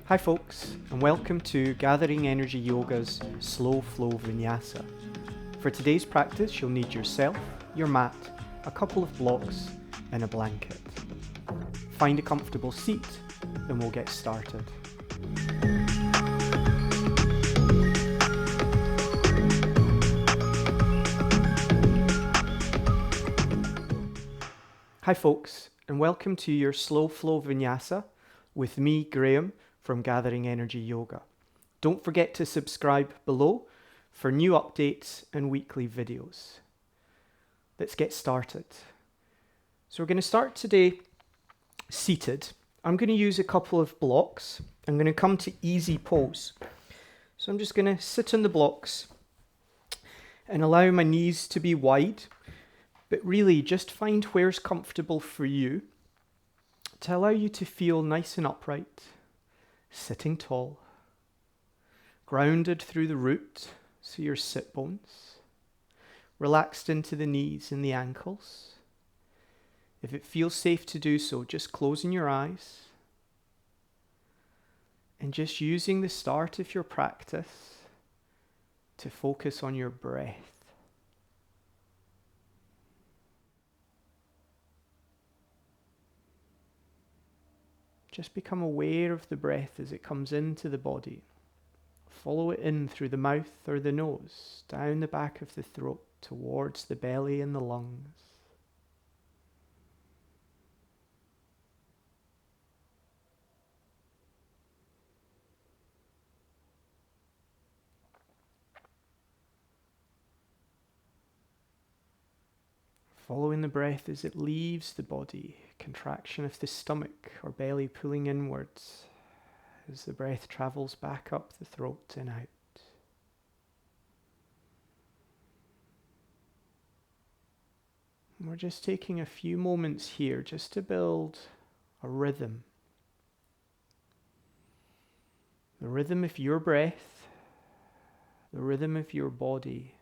Hi folks, and welcome to Gathering Energy Yoga's Slow Flow Vinyasa. For today's practice, you'll need yourself, your mat, a couple of blocks, and a blanket. Find a comfortable seat, and we'll get started. Hi folks, and welcome to your Slow Flow Vinyasa with me, Graham, from Gathering Energy Yoga. Don't forget to subscribe below for new updates and weekly videos. Let's get started. So we're going to start today seated. I'm going to use a couple of blocks. I'm going to come to easy pose. So I'm just going to sit on the blocks and allow my knees to be wide, but really just find where's comfortable for you to allow you to feel nice and upright, sitting tall, grounded through the root, so your sit bones, relaxed into the knees and the ankles. If it feels safe to do so, just closing your eyes and just using the start of your practice to focus on your breath. Just become aware of the breath as it comes into the body. Follow it in through the mouth or the nose, down the back of the throat, towards the belly and the lungs. Following the breath as it leaves the body, contraction of the stomach or belly pulling inwards as the breath travels back up the throat and out. And we're just taking a few moments here just to build a rhythm. The rhythm of your breath, the rhythm of your body.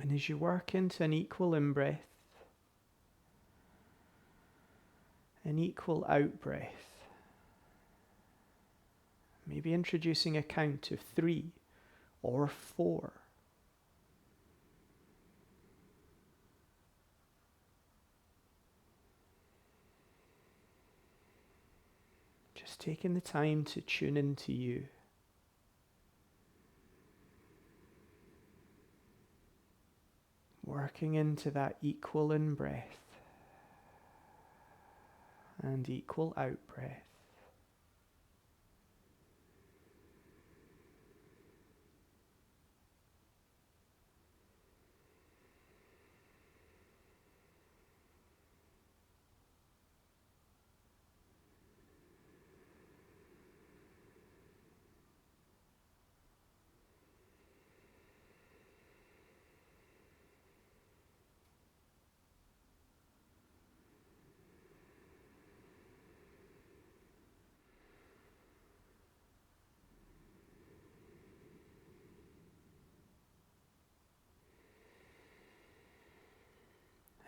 And as you work into an equal in-breath, an equal out-breath, maybe introducing a count of 3 or 4. Just taking the time to tune into you. Working into that equal in-breath and equal out-breath.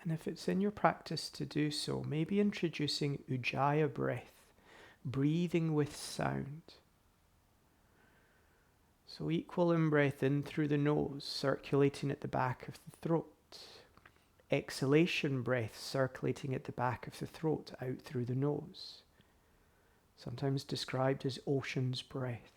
And if it's in your practice to do so, maybe introducing Ujjayi breath, breathing with sound. So equal in-breath in through the nose, circulating at the back of the throat. Exhalation breath circulating at the back of the throat, out through the nose. Sometimes described as ocean's breath.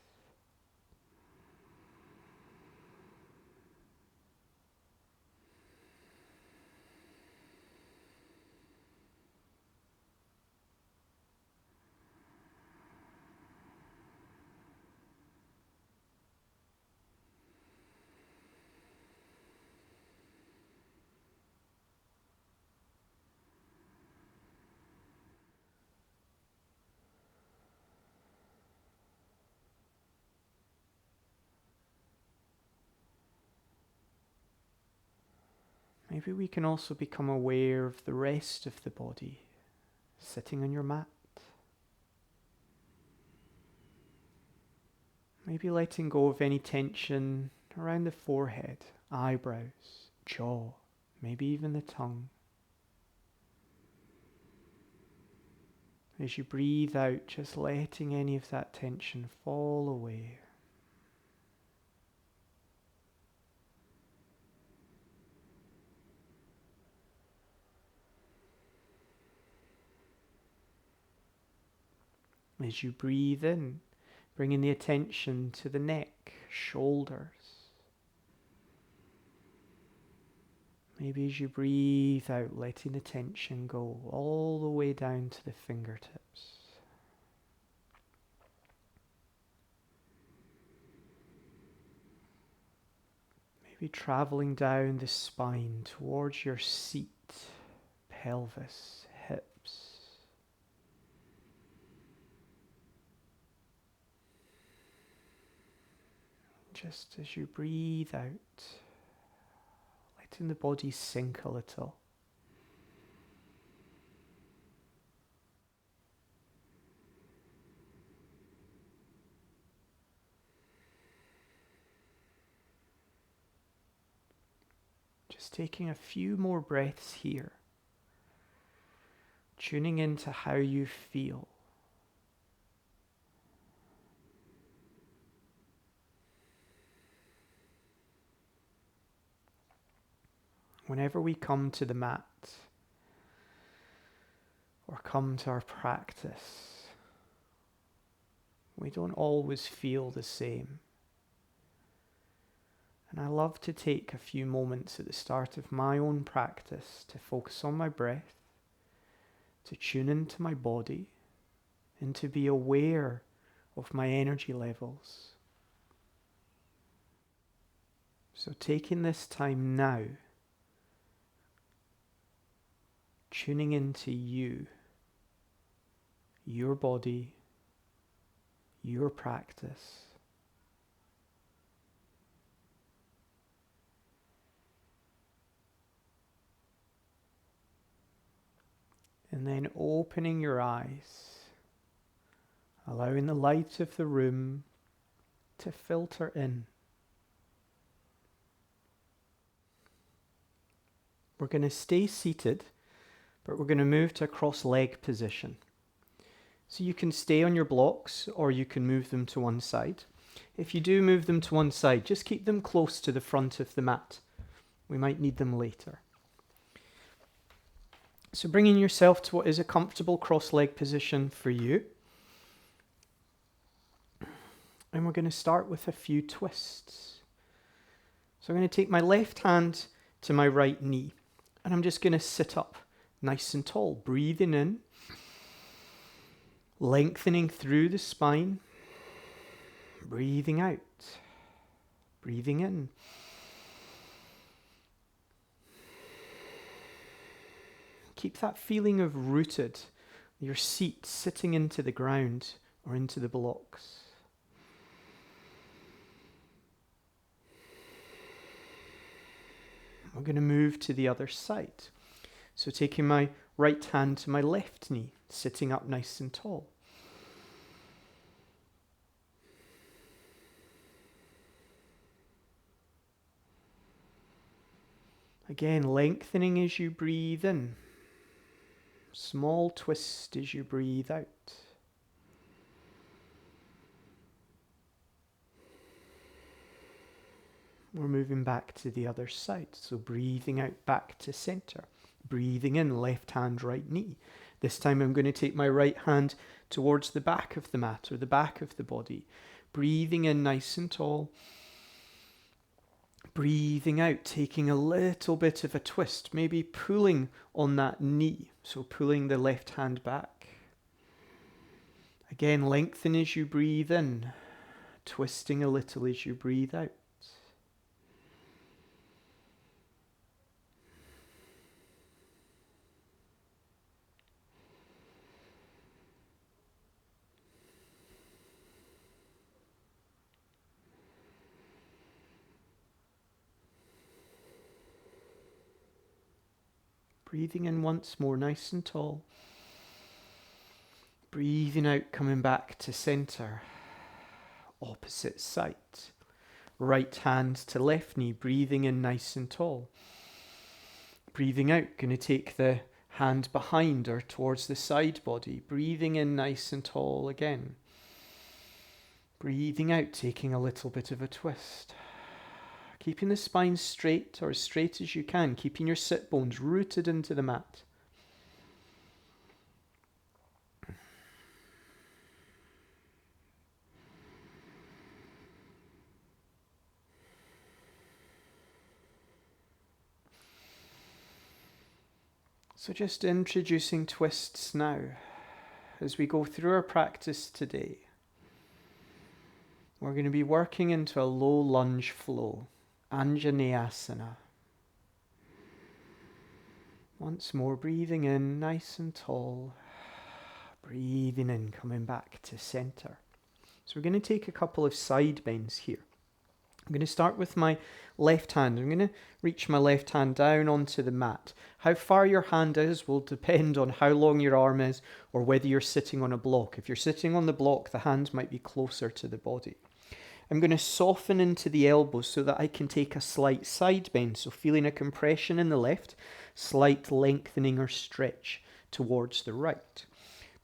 Maybe we can also become aware of the rest of the body, sitting on your mat, Maybe letting go of any tension around the forehead, eyebrows, jaw, maybe even the tongue. As you breathe out, just letting any of that tension fall away. As you breathe in, bringing the attention to the neck, shoulders. Maybe as you breathe out, letting the tension go all the way down to the fingertips. Maybe traveling down the spine towards your seat, pelvis, hips. Just as you breathe out, letting the body sink a little. Just taking a few more breaths here, tuning into how you feel. Whenever we come to the mat or come to our practice, we don't always feel the same. And I love to take a few moments at the start of my own practice to focus on my breath, to tune into my body, and to be aware of my energy levels. So taking this time now, tuning into you, your body, your practice. And then opening your eyes, allowing the light of the room to filter in. We're going to stay seated, but we're going to move to a cross-leg position. So you can stay on your blocks or you can move them to one side. If you do move them to one side, just keep them close to the front of the mat. We might need them later. So bringing yourself to what is a comfortable cross-leg position for you. And we're going to start with a few twists. So I'm going to take my left hand to my right knee. And I'm just going to sit up nice and tall, breathing in, lengthening through the spine, breathing out, breathing in. Keep that feeling of rooted, your seat sitting into the ground or into the blocks. I'm going to move to the other side. So taking my right hand to my left knee, sitting up nice and tall. Again, lengthening as you breathe in. Small twist as you breathe out. We're moving back to the other side. So breathing out back to center. Breathing in, left hand, right knee. This time I'm going to take my right hand towards the back of the mat or the back of the body. Breathing in nice and tall. Breathing out, taking a little bit of a twist, maybe pulling on that knee. So pulling the left hand back. Again, lengthen as you breathe in. Twisting a little as you breathe out. Breathing in once more, nice and tall. Breathing out, coming back to center. opposite side. Right hand to left knee, breathing in nice and tall. Breathing out, going to take the hand behind or towards the side body, breathing in nice and tall again. Breathing out, taking a little bit of a twist. Keeping the spine straight or as straight as you can, keeping your sit bones rooted into the mat. So just introducing twists now as we go through our practice today. We're going to be working into a low lunge flow, Anjaneyasana. Once more, breathing in nice and tall, breathing in, coming back to center. So we're going to take a couple of side bends here. I'm going to start with my left hand. I'm going to reach my left hand down onto the mat. How far your hand is will depend on how long your arm is or whether you're sitting on a block. If you're sitting on the block, the hand might be closer to the body. I'm going to soften into the elbows so that I can take a slight side bend. So feeling a compression in the left, slight lengthening or stretch towards the right.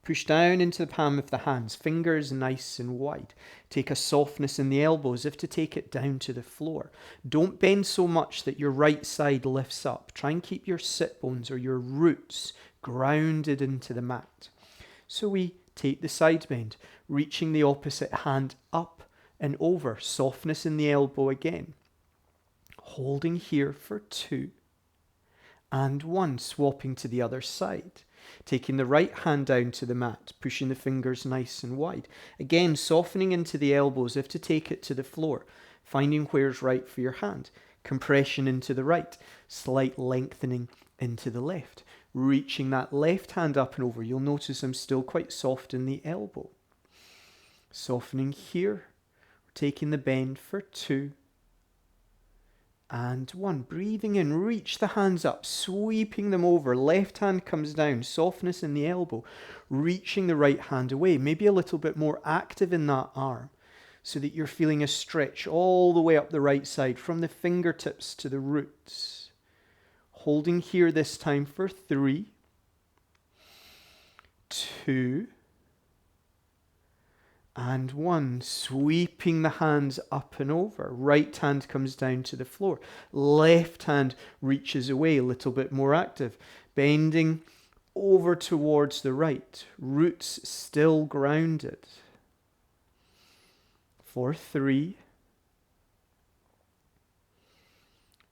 Push down into the palm of the hands, fingers nice and wide. Take a softness in the elbows, if to take it down to the floor. Don't bend so much that your right side lifts up. Try and keep your sit bones or your roots grounded into the mat. So we take the side bend, reaching the opposite hand up and over. Softness in the elbow again. Holding here for 2 and 1, swapping to the other side. Taking the right hand down to the mat, pushing the fingers nice and wide. Again, softening into the elbows if to take it to the floor. Finding where's right for your hand. Compression into the right, slight lengthening into the left. Reaching that left hand up and over. You'll notice I'm still quite soft in the elbow. Softening here, taking the bend for 2 and 1. Breathing in, reach the hands up, sweeping them over. Left hand comes down, softness in the elbow. Reaching the right hand away, maybe a little bit more active in that arm so that you're feeling a stretch all the way up the right side from the fingertips to the roots. Holding here this time for 3, 2, and 1, sweeping the hands up and over. Right hand comes down to the floor. Left hand reaches away, a little bit more active. Bending over towards the right. Roots still grounded. For 3,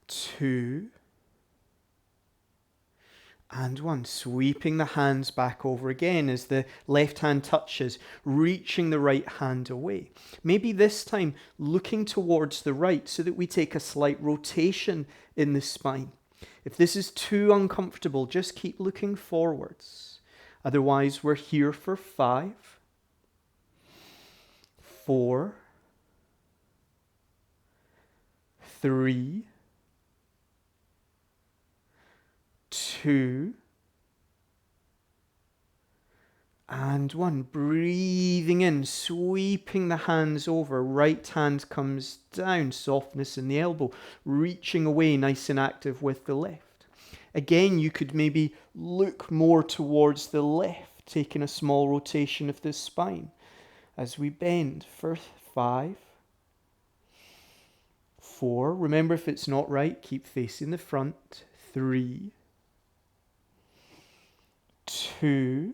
2, and 1. Sweeping the hands back over again as the left hand touches, reaching the right hand away. Maybe this time looking towards the right so that we take a slight rotation in the spine. If this is too uncomfortable, just keep looking forwards. Otherwise, we're here for 5, 4, 3, 2, and 1. Breathing in, sweeping the hands over. Right hand comes down, softness in the elbow. Reaching away, nice and active with the left. Again, you could maybe look more towards the left, taking a small rotation of the spine as we bend for 5, 4. Remember, if it's not right, keep facing the front. 3, 2,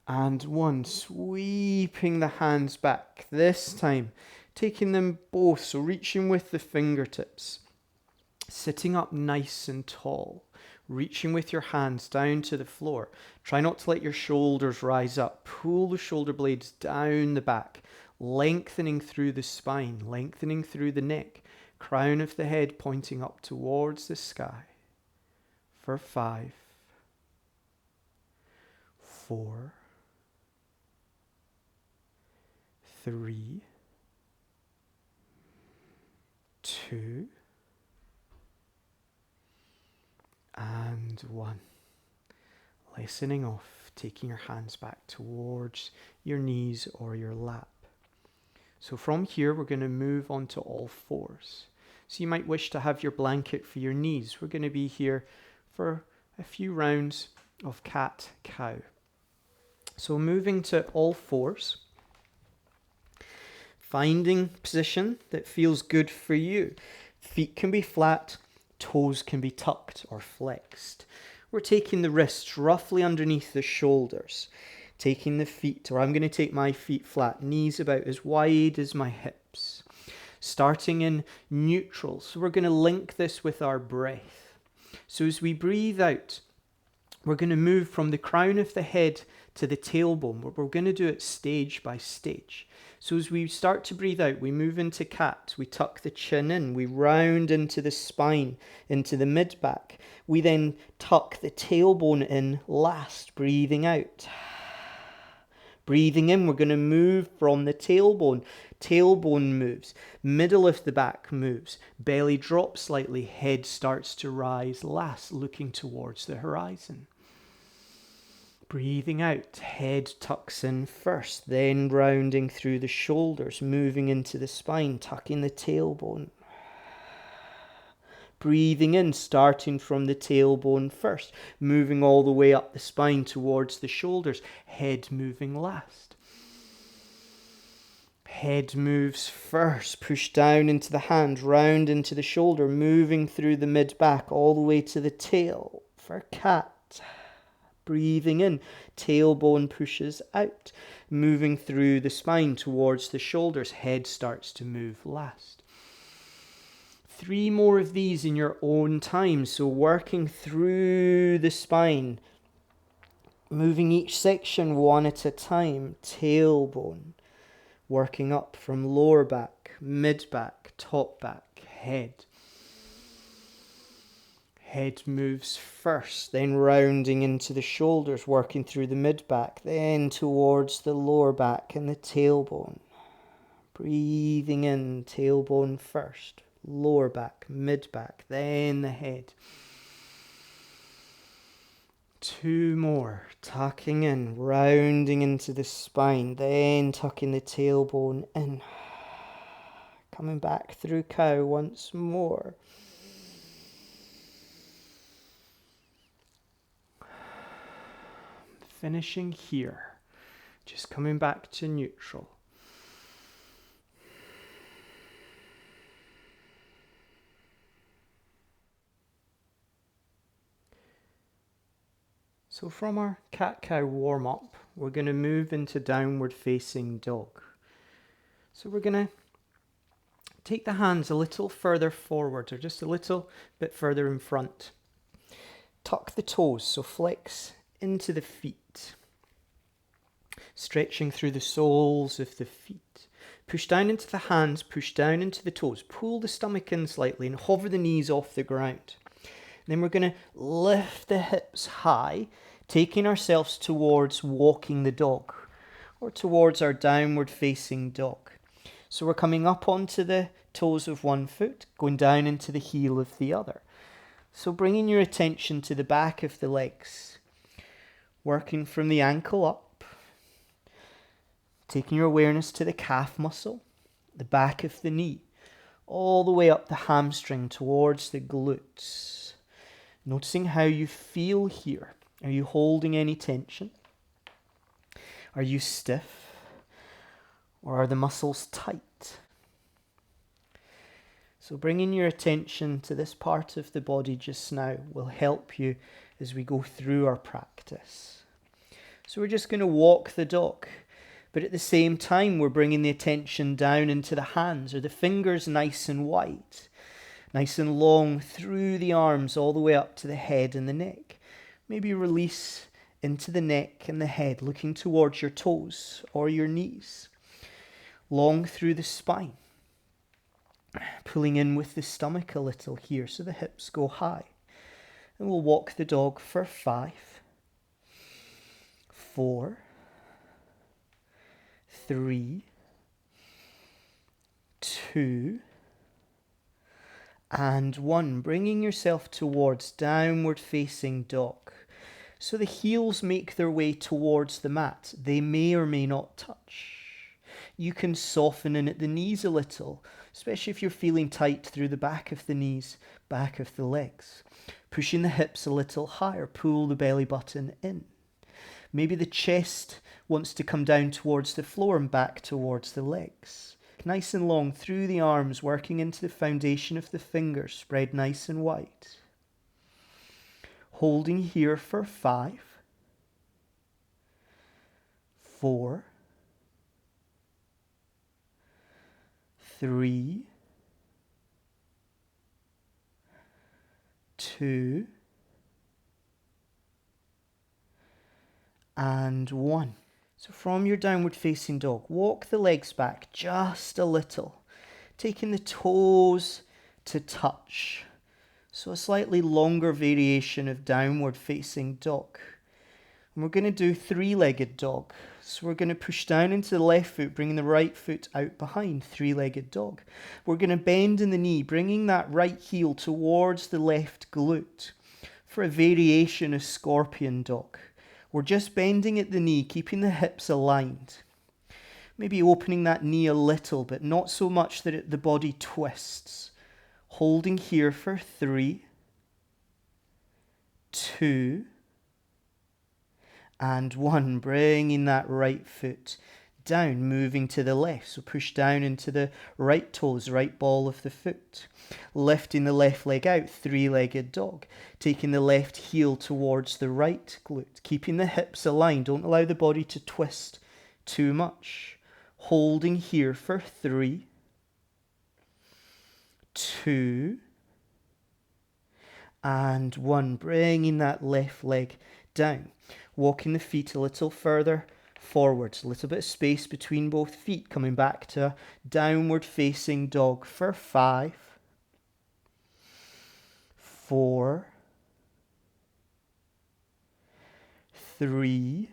and 1. Sweeping the hands back. This time, taking them both, so reaching with the fingertips. Sitting up nice and tall. Reaching with your hands down to the floor. Try not to let your shoulders rise up. Pull the shoulder blades down the back. Lengthening through the spine, lengthening through the neck. Crown of the head pointing up towards the sky. For 5, 4, 3, 2, and 1. Lessening off, taking your hands back towards your knees or your lap. So from here, we're going to move on to all fours. So you might wish to have your blanket for your knees. We're going to be here for a few rounds of cat-cow. So moving to all fours, finding position that feels good for you. Feet can be flat, toes can be tucked or flexed. We're taking the wrists roughly underneath the shoulders, taking the feet, or I'm going to take my feet flat, knees about as wide as my hips. Starting in neutral, so we're going to link this with our breath. So as we breathe out, we're going to move from the crown of the head to the tailbone, but we're going to do it stage by stage. So as we start to breathe out, we move into cat, we tuck the chin in, we round into the spine, into the mid-back. We then tuck the tailbone in last, breathing out. Breathing in, we're going to move from the tailbone. Tailbone moves, middle of the back moves, belly drops slightly, head starts to rise last, looking towards the horizon. Breathing out, head tucks in first, then rounding through the shoulders, moving into the spine, tucking the tailbone. Breathing in, starting from the tailbone first, moving all the way up the spine towards the shoulders, head moving last. Head moves first, push down into the hand, round into the shoulder, moving through the mid-back all the way to the tail for cat. Breathing in, tailbone pushes out, moving through the spine towards the shoulders, head starts to move last. 3 more of these in your own time, so working through the spine, moving each section one at a time, tailbone, working up from lower back, mid-back, top back, head. Head moves first, then rounding into the shoulders, working through the mid-back, then towards the lower back and the tailbone. Breathing in, tailbone first, lower back, mid-back, then the head. 2 more, tucking in, rounding into the spine, then tucking the tailbone in. Coming back through cow once more. Finishing here, just coming back to neutral. So from our cat-cow warm-up, we're going to move into downward facing dog. So we're going to take the hands a little further forward, or just a little bit further in front. Tuck the toes, so flex into the feet. Stretching through the soles of the feet. Push down into the hands, push down into the toes. Pull the stomach in slightly and hover the knees off the ground. Then we're going to lift the hips high, taking ourselves towards walking the dog, or towards our downward facing dog. So we're coming up onto the toes of one foot, going down into the heel of the other. So bringing your attention to the back of the legs, working from the ankle up, taking your awareness to the calf muscle, the back of the knee, all the way up the hamstring towards the glutes. Noticing how you feel here. Are you holding any tension? Are you stiff? Or are the muscles tight? So bringing your attention to this part of the body just now will help you as we go through our practice. So we're just going to walk the dog, but at the same time we're bringing the attention down into the hands, or the fingers nice and wide, nice and long through the arms all the way up to the head and the neck. Maybe release into the neck and the head, looking towards your toes or your knees. Long through the spine. Pulling in with the stomach a little here so the hips go high. And we'll walk the dog for 5, 4, 3, 2, and 1. Bringing yourself towards downward facing dog. So the heels make their way towards the mat. They may or may not touch. You can soften in at the knees a little, especially if you're feeling tight through the back of the knees, back of the legs. Pushing the hips a little higher, pull the belly button in. Maybe the chest wants to come down towards the floor and back towards the legs. Nice and long through the arms, working into the foundation of the fingers, spread nice and wide. Holding here for 5, 4, 3, 2, and 1. So from your downward facing dog, walk the legs back just a little, taking the toes to touch. So a slightly longer variation of downward facing dog. And we're going to do 3-legged dog. So we're going to push down into the left foot, bringing the right foot out behind, 3-legged dog. We're going to bend in the knee, bringing that right heel towards the left glute for a variation of scorpion dog. We're just bending at the knee, keeping the hips aligned. Maybe opening that knee a little, but not so much that the body twists. Holding here for 3, 2, and 1. Bringing that right foot down, moving to the left. So push down into the right toes, right ball of the foot. Lifting the left leg out, 3-legged dog. Taking the left heel towards the right glute. Keeping the hips aligned. Don't allow the body to twist too much. Holding here for 3, 2, and 1. Bringing that left leg down. Walking the feet a little further forwards. A little bit of space between both feet. Coming back to a downward facing dog for 5, 4, 3,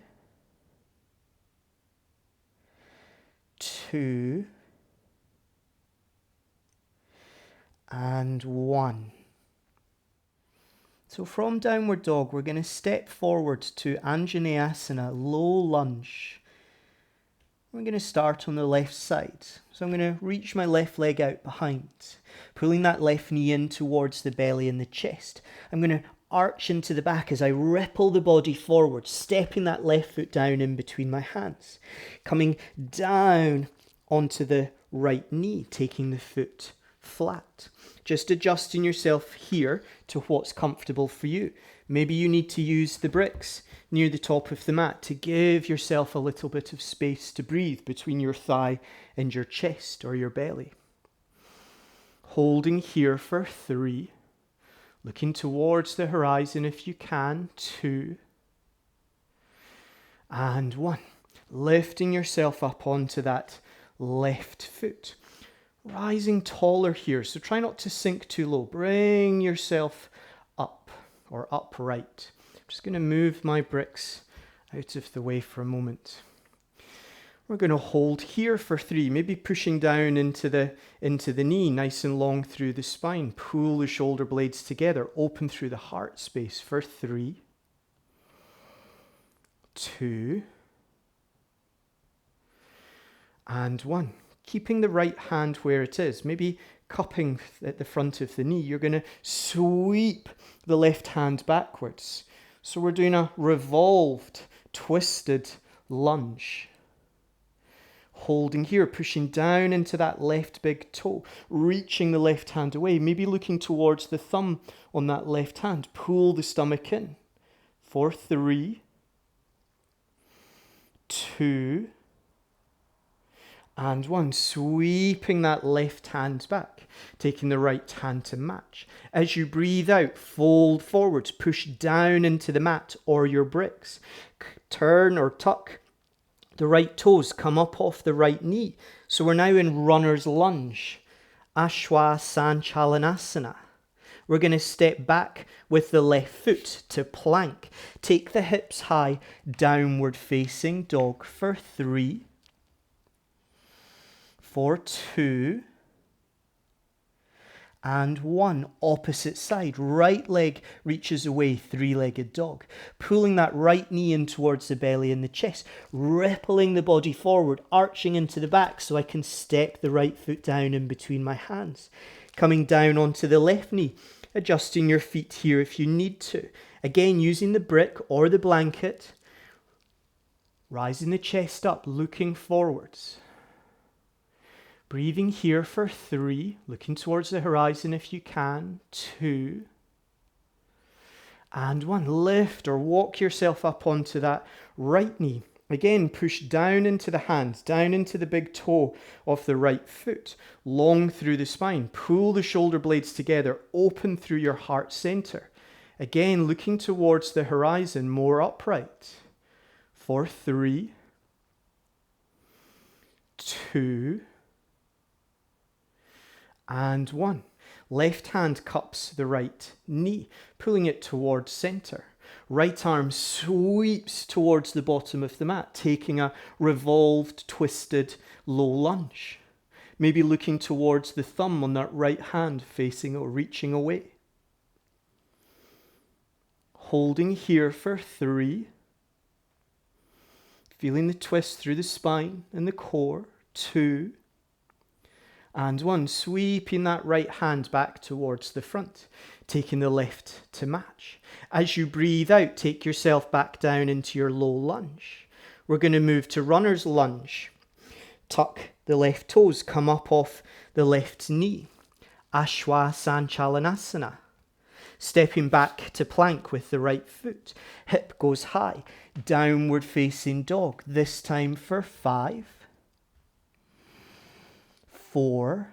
2, and 1. So from downward dog, we're going to step forward to Anjaneyasana, low lunge. We're going to start on the left side. So I'm going to reach my left leg out behind, pulling that left knee in towards the belly and the chest. I'm going to arch into the back as I ripple the body forward, stepping that left foot down in between my hands. Coming down onto the right knee, taking the foot flat. Just adjusting yourself here to what's comfortable for you. Maybe you need to use the bricks near the top of the mat to give yourself a little bit of space to breathe between your thigh and your chest or your belly. Holding here for 3. Looking towards the horizon if you can. 2. And 1. Lifting yourself up onto that left foot. Rising taller here, so try not to sink too low. Bring yourself up or upright. I'm just going to move my bricks out of the way for a moment. We're going to hold here for 3, maybe pushing down into the knee, nice and long through the spine. Pull the shoulder blades together, open through the heart space for 3, 2, and 1. Keeping the right hand where it is, maybe cupping at the front of the knee. You're going to sweep the left hand backwards. So we're doing a revolved, twisted lunge. Holding here, pushing down into that left big toe, reaching the left hand away, maybe looking towards the thumb on that left hand. Pull the stomach in for 3, 2, and 1. Sweeping that left hand back, taking the right hand to match. As you breathe out, fold forwards, push down into the mat or your bricks. Turn or tuck the right toes, come up off the right knee. So we're now in runner's lunge, Anjaneyasana. We're going to step back with the left foot to plank. Take the hips high, downward facing dog for 3, for 2, and 1. Opposite side. Right leg reaches away, three-legged dog. Pulling that right knee in towards the belly and the chest. Rippling the body forward, arching into the back so I can step the right foot down in between my hands. Coming down onto the left knee. Adjusting your feet here if you need to. Again, using the brick or the blanket. Rising the chest up, looking forwards. Breathing here for 3, looking towards the horizon if you can, 2, and 1. Lift or walk yourself up onto that right knee. Again, push down into the hands, down into the big toe of the right foot, long through the spine. Pull the shoulder blades together, open through your heart center. Again, looking towards the horizon, more upright. For 3, 2, and 1. Left hand cups the right knee, pulling it towards center. Right arm sweeps towards the bottom of the mat, taking a revolved, twisted low lunge. Maybe looking towards the thumb on that right hand, facing or reaching away. Holding here for 3. Feeling the twist through the spine and the core. 2. And 1, sweeping that right hand back towards the front, taking the left to match. As you breathe out, take yourself back down into your low lunge. We're going to move to runner's lunge. Tuck the left toes, come up off the left knee. Anjaneyasana. Stepping back to plank with the right foot. Hip goes high. Downward facing dog. This time for 5. 4,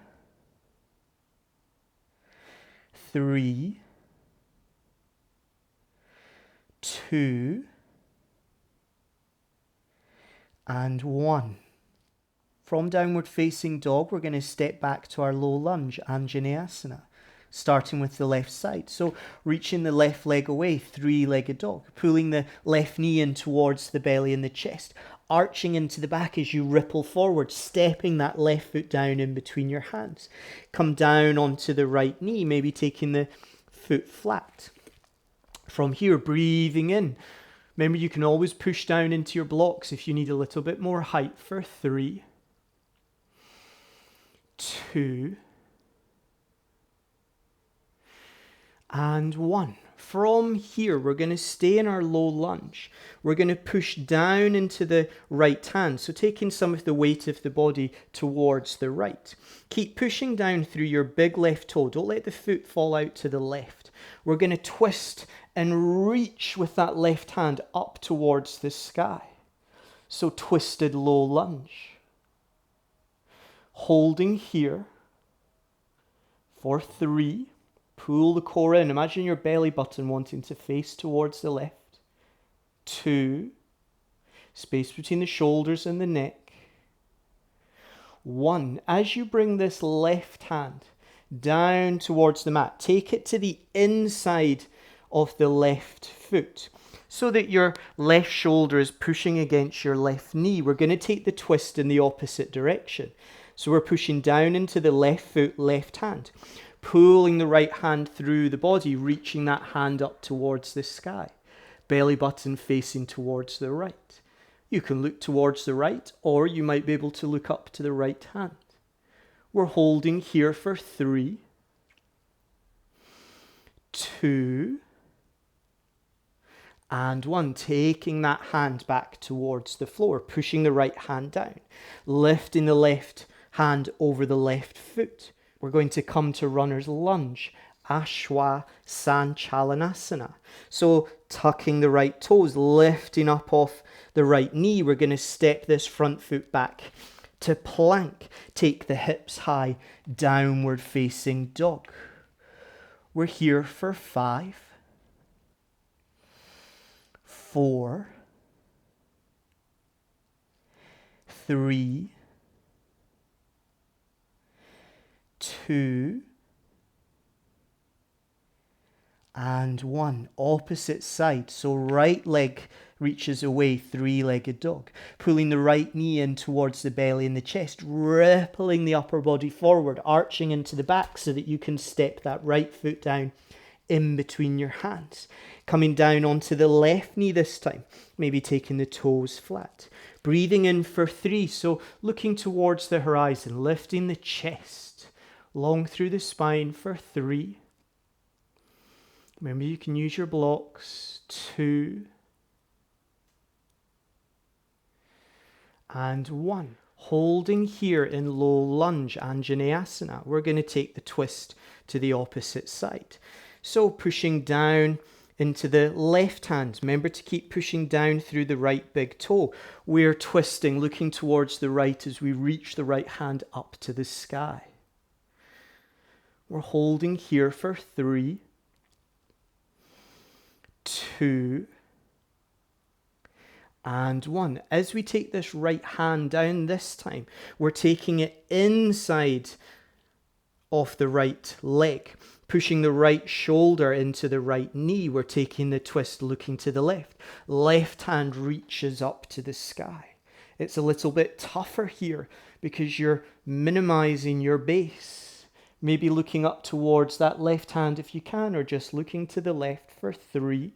3, 2, and 1. From downward facing dog, we're going to step back to our low lunge, Anjaneyasana, starting with the left side. So reaching the left leg away, three-legged dog, pulling the left knee in towards the belly and the chest, arching into the back as you ripple forward, stepping that left foot down in between your hands. Come down onto the right knee, maybe taking the foot flat. From here, breathing in. Remember, you can always push down into your blocks if you need a little bit more height for 3, 2, and 1. From here, we're going to stay in our low lunge. We're going to push down into the right hand, so taking some of the weight of the body towards the right. Keep pushing down through your big left toe. Don't let the foot fall out to the left. We're going to twist and reach with that left hand up towards the sky. So twisted low lunge. Holding here for 3. Pull the core in. Imagine your belly button wanting to face towards the left. 2. Space between the shoulders and the neck. 1. As you bring this left hand down towards the mat, take it to the inside of the left foot so that your left shoulder is pushing against your left knee. We're going to take the twist in the opposite direction. So we're pushing down into the left foot, left hand. Pulling the right hand through the body, reaching that hand up towards the sky. Belly button facing towards the right. You can look towards the right, or you might be able to look up to the right hand. We're holding here for 3, 2, and 1. Taking that hand back towards the floor, pushing the right hand down, lifting the left hand over the left foot. We're going to come to runner's lunge, Anjaneyasana. So tucking the right toes, lifting up off the right knee. We're going to step this front foot back to plank. Take the hips high, downward facing dog. We're here for 5, 4, 3, 2, and 1. Opposite side. So right leg reaches away, three-legged dog. Pulling the right knee in towards the belly and the chest, rippling the upper body forward, arching into the back so that you can step that right foot down in between your hands. Coming down onto the left knee this time, maybe taking the toes flat. Breathing in for 3, so looking towards the horizon, lifting the chest long through the spine for 3. Remember, you can use your blocks. 2 and 1. Holding here in low lunge, Anjaneyasana. We're going to take the twist to the opposite side. So pushing down into the left hand. Remember to keep pushing down through the right big toe. We're twisting, looking towards the right as we reach the right hand up to the sky. We're holding here for 3, 2, and 1. As we take this right hand down this time, we're taking it inside of the right leg, pushing the right shoulder into the right knee. We're taking the twist, looking to the left. Left hand reaches up to the sky. It's a little bit tougher here because you're minimizing your base. Maybe looking up towards that left hand if you can, or just looking to the left for 3,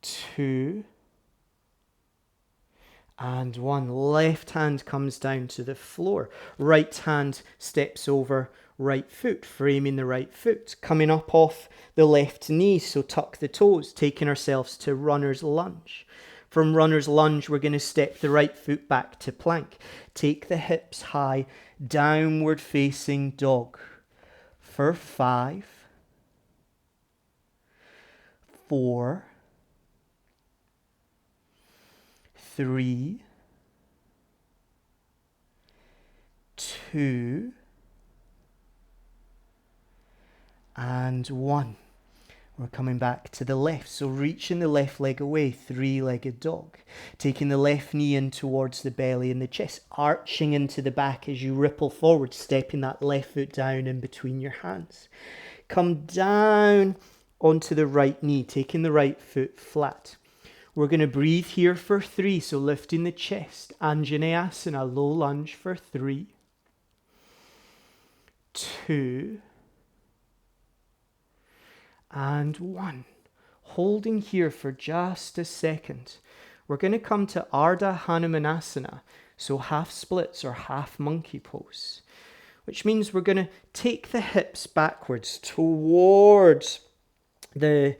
2, and 1. Left hand comes down to the floor. Right hand steps over right foot, framing the right foot. Coming up off the left knee, so tuck the toes, taking ourselves to runner's lunge. From runner's lunge, we're going to step the right foot back to plank. Take the hips high, downward facing dog for 5, 4, 3, 2, and 1. We're coming back to the left, so reaching the left leg away, three-legged dog. Taking the left knee in towards the belly and the chest, arching into the back as you ripple forward, stepping that left foot down in between your hands. Come down onto the right knee, taking the right foot flat. We're going to breathe here for 3, so lifting the chest, Anjaneyasana, low lunge for 3, 2, and 1. Holding here for just a second. We're going to come to Ardha Hanumanasana, so half splits or half monkey pose, which means we're going to take the hips backwards towards the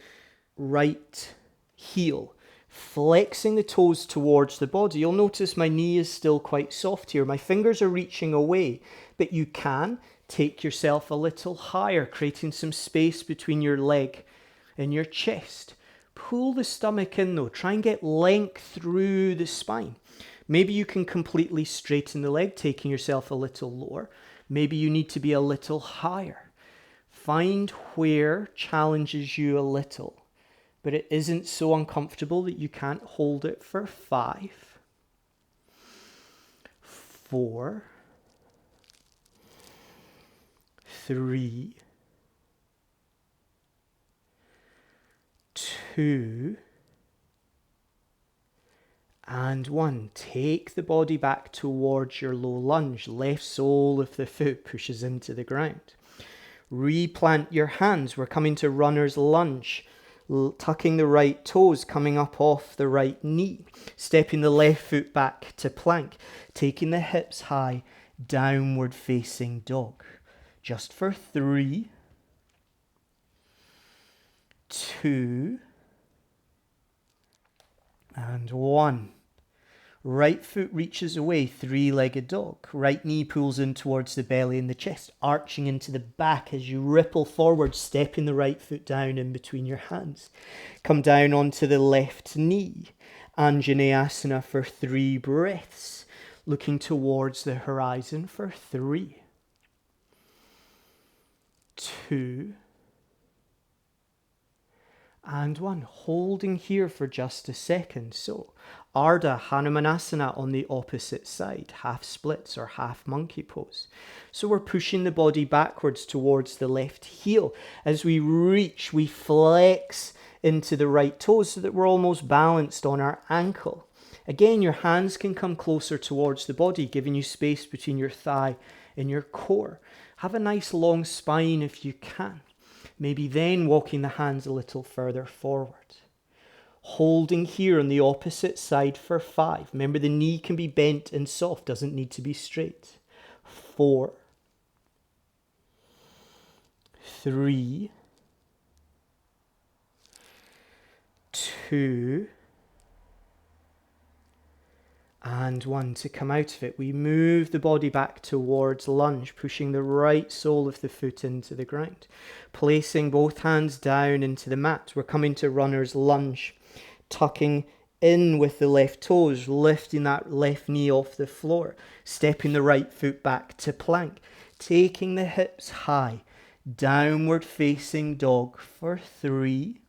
right heel, flexing the toes towards the body. You'll notice my knee is still quite soft here. My fingers are reaching away, but you can take yourself a little higher, creating some space between your leg and your chest. Pull the stomach in though. Try and get length through the spine. Maybe you can completely straighten the leg, taking yourself a little lower. Maybe you need to be a little higher. Find where challenges you a little, but it isn't so uncomfortable that you can't hold it for 5, 4, 3, 2, and 1. Take the body back towards your low lunge. Left sole of the foot pushes into the ground. Replant your hands. We're coming to runner's lunge. Tucking the right toes, coming up off the right knee. Stepping the left foot back to plank. Taking the hips high, downward facing dog. Just for 3, 2, and 1. Right foot reaches away, three-legged dog. Right knee pulls in towards the belly and the chest, arching into the back as you ripple forward, stepping the right foot down in between your hands. Come down onto the left knee. Anjaneyasana for 3 breaths. Looking towards the horizon for 3, 2, and 1. Holding here for just a second. So, Ardha Hanumanasana on the opposite side, half splits or half monkey pose. So we're pushing the body backwards towards the left heel. As we reach, we flex into the right toes so that we're almost balanced on our ankle. Again, your hands can come closer towards the body, giving you space between your thigh and your core. Have a nice long spine if you can. Maybe then walking the hands a little further forward. Holding here on the opposite side for 5. Remember, the knee can be bent and soft, doesn't need to be straight. 4, 3, 2, and 1. To come out of it, we move the body back towards lunge, pushing the right sole of the foot into the ground. Placing both hands down into the mat. We're coming to runner's lunge. Tucking in with the left toes, lifting that left knee off the floor. Stepping the right foot back to plank. Taking the hips high. Downward facing dog for 3,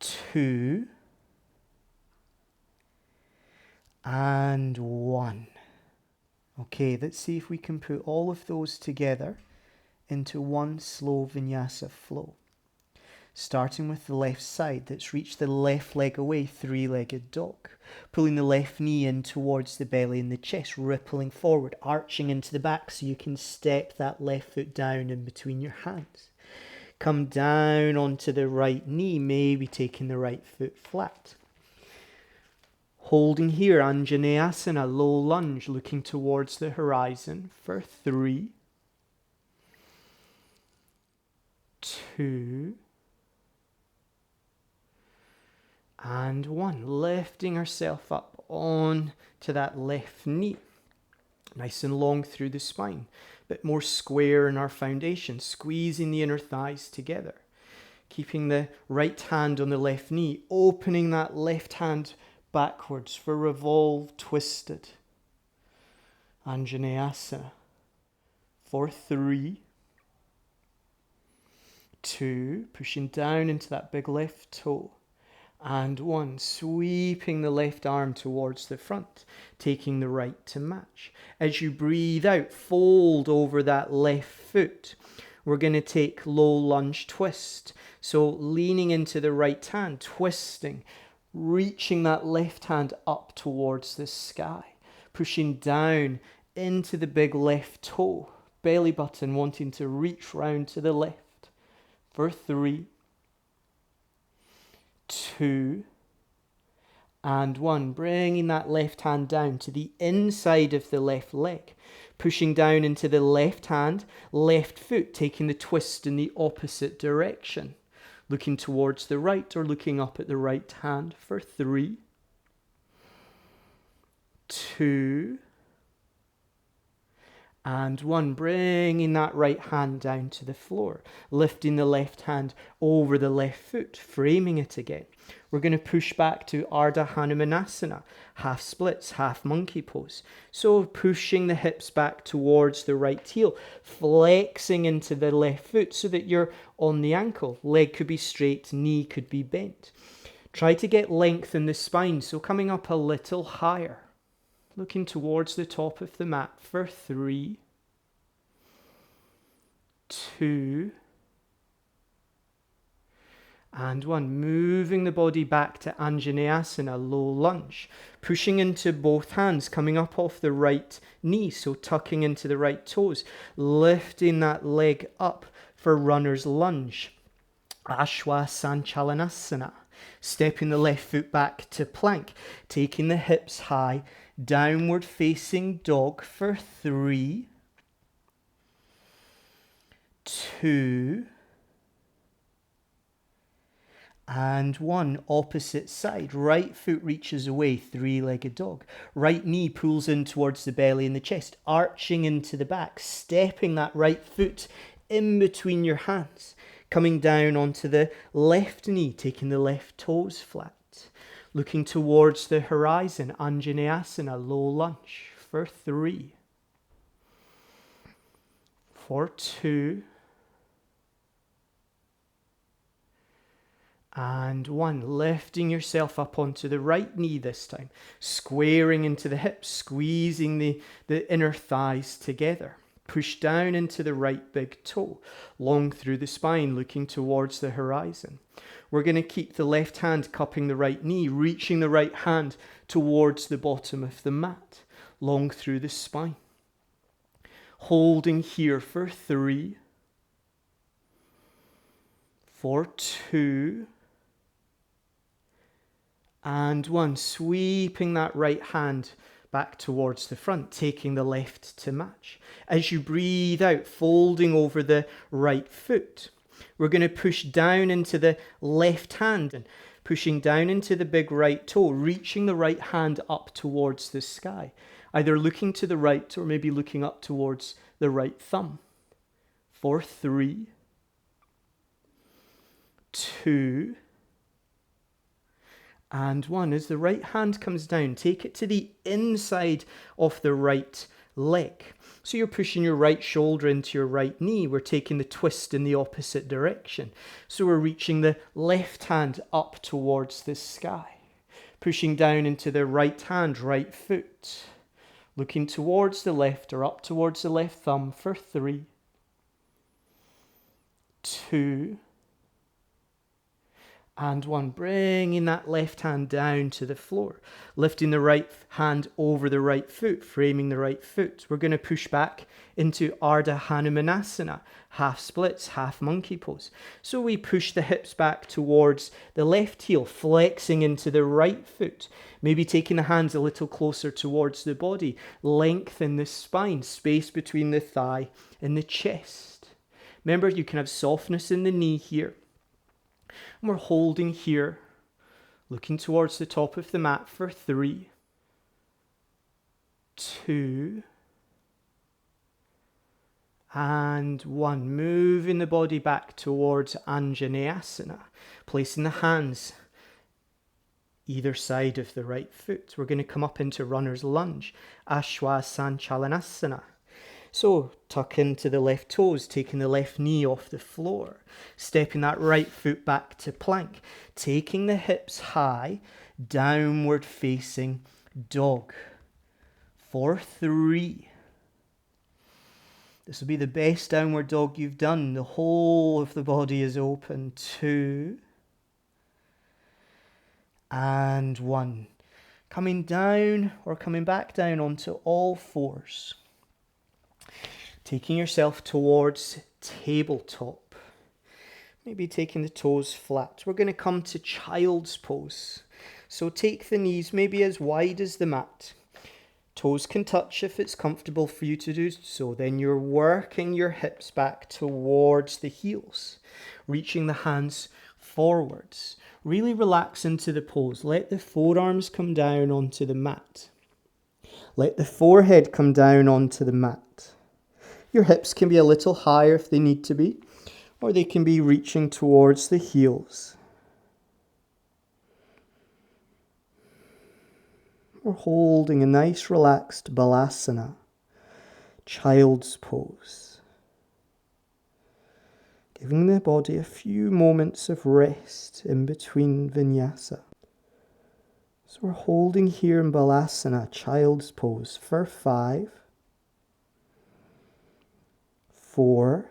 2, and 1. Okay, let's see if we can put all of those together into one slow vinyasa flow. Starting with the left side, let's reach the left leg away, 3-legged dog. Pulling the left knee in towards the belly and the chest, rippling forward, arching into the back so you can step that left foot down in between your hands. Come down onto the right knee, maybe taking the right foot flat. Holding here, Anjaneyasana, low lunge, looking towards the horizon for 3, 2, and 1. Lifting ourselves up on to that left knee. Nice and long through the spine. A bit more square in our foundation. Squeezing the inner thighs together. Keeping the right hand on the left knee. Opening that left hand backwards for revolve twisted. Anjaneyasana. For 3, 2. Pushing down into that big left toe. And 1, sweeping the left arm towards the front, taking the right to match. As you breathe out, fold over that left foot. We're going to take low lunge twist. So leaning into the right hand, twisting, reaching that left hand up towards the sky, pushing down into the big left toe, belly button wanting to reach round to the left for 3, 2, and 1. Bringing that left hand down to the inside of the left leg. Pushing down into the left hand, left foot, taking the twist in the opposite direction. Looking towards the right or looking up at the right hand for 3, 2, and 1. Bringing that right hand down to the floor. Lifting the left hand over the left foot. Framing it again. We're going to push back to Ardha Hanumanasana. Half splits, half monkey pose. So pushing the hips back towards the right heel. Flexing into the left foot so that you're on the ankle. Leg could be straight, knee could be bent. Try to get length in the spine. So coming up a little higher. Looking towards the top of the mat for 3, 2, and 1. Moving the body back to Anjaneyasana, low lunge. Pushing into both hands, coming up off the right knee, so tucking into the right toes. Lifting that leg up for runner's lunge. Ashwasanchalanasana. Stepping the left foot back to plank. Taking the hips high. Downward facing dog for 3, 2, and 1. Opposite side. Right foot reaches away, 3-legged dog. Right knee pulls in towards the belly and the chest, arching into the back, stepping that right foot in between your hands, coming down onto the left knee, taking the left toes flat. Looking towards the horizon, Anjaneyasana, low lunge for 3, for 2, and 1. Lifting yourself up onto the right knee this time, squaring into the hips, squeezing the inner thighs together. Push down into the right big toe, long through the spine, looking towards the horizon. We're going to keep the left hand cupping the right knee, reaching the right hand towards the bottom of the mat, long through the spine. Holding here for 3, for 2, and 1. Sweeping that right hand back towards the front, taking the left to match. As you breathe out, folding over the right foot. We're going to push down into the left hand and pushing down into the big right toe, reaching the right hand up towards the sky, either looking to the right or maybe looking up towards the right thumb. For 3, 2, and 1. As the right hand comes down, take it to the inside of the right leg. So you're pushing your right shoulder into your right knee. We're taking the twist in the opposite direction. So we're reaching the left hand up towards the sky. Pushing down into the right hand, right foot. Looking towards the left or up towards the left thumb for 3, 2, and 1. Bringing that left hand down to the floor. Lifting the right hand over the right foot, framing the right foot. We're going to push back into Ardha Hanumanasana, half splits, half monkey pose. So we push the hips back towards the left heel, flexing into the right foot. Maybe taking the hands a little closer towards the body. Lengthen the spine, space between the thigh and the chest. Remember, you can have softness in the knee here. And we're holding here, looking towards the top of the mat for 3, 2, and 1. Moving the body back towards Anjaneyasana, placing the hands either side of the right foot. We're going to come up into runner's lunge, Anjaneyasana. So tuck into the left toes, taking the left knee off the floor, stepping that right foot back to plank, taking the hips high, downward facing dog. For 3. This will be the best downward dog you've done. The whole of the body is open. 2, and 1. Coming down or coming back down onto all fours. Taking yourself towards tabletop. Maybe taking the toes flat. We're going to come to child's pose. So take the knees maybe as wide as the mat. Toes can touch if it's comfortable for you to do so. Then you're working your hips back towards the heels. Reaching the hands forwards. Really relax into the pose. Let the forearms come down onto the mat. Let the forehead come down onto the mat. Your hips can be a little higher if they need to be, or they can be reaching towards the heels. We're holding a nice relaxed balasana, child's pose. Giving the body a few moments of rest in between vinyasa. So we're holding here in balasana, child's pose, for 5, 4,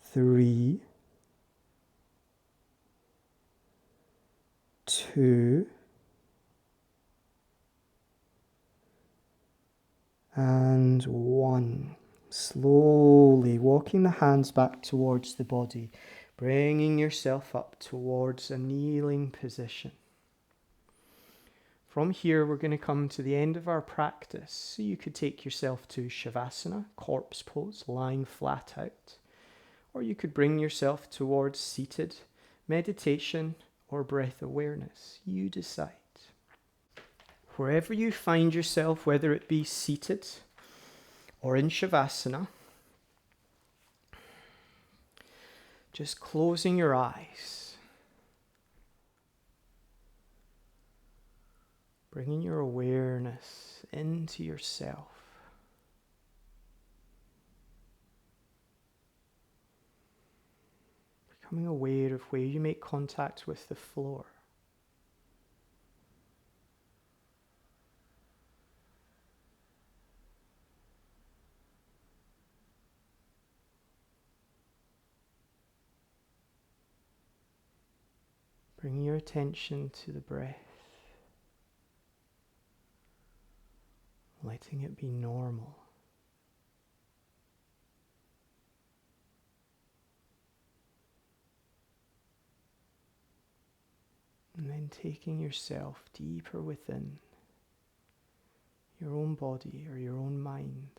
3, 2, and 1. Slowly walking the hands back towards the body, bringing yourself up towards a kneeling position. From here, we're going to come to the end of our practice. So you could take yourself to Shavasana, corpse pose, lying flat out. Or you could bring yourself towards seated meditation or breath awareness. You decide. Wherever you find yourself, whether it be seated or in Shavasana, just closing your eyes. Bringing your awareness into yourself. Becoming aware of where you make contact with the floor. Bring your attention to the breath, letting it be normal. And then taking yourself deeper within your own body or your own mind.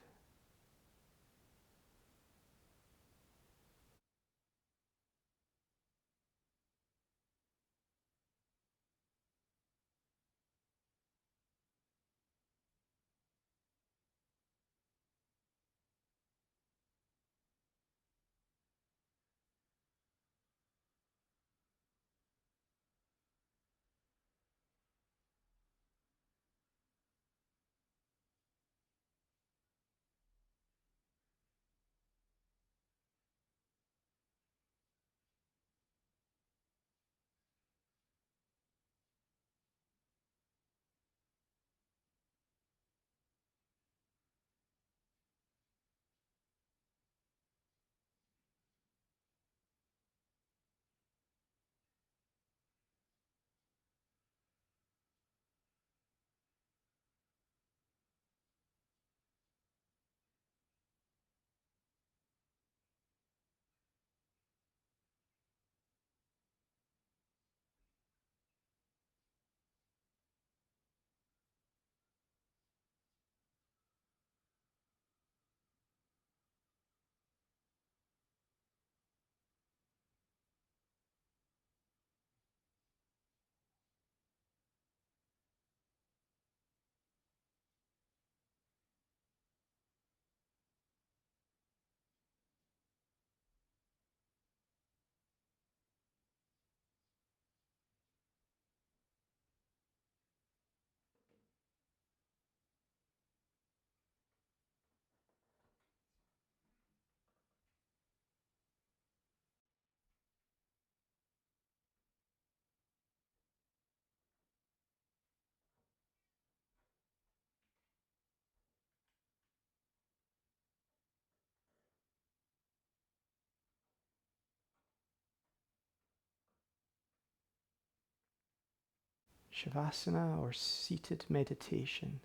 Shavasana, or seated meditation,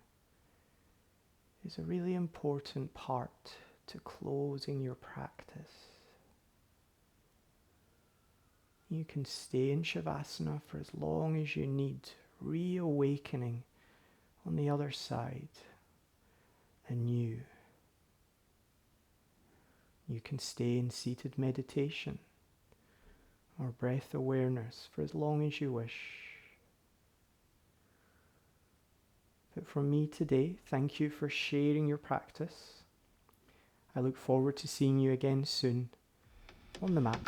is a really important part to closing your practice. You can stay in Shavasana for as long as you need, reawakening on the other side anew. You can stay in seated meditation or breath awareness for as long as you wish. But from me today, thank you for sharing your practice. I look forward to seeing you again soon on the mat.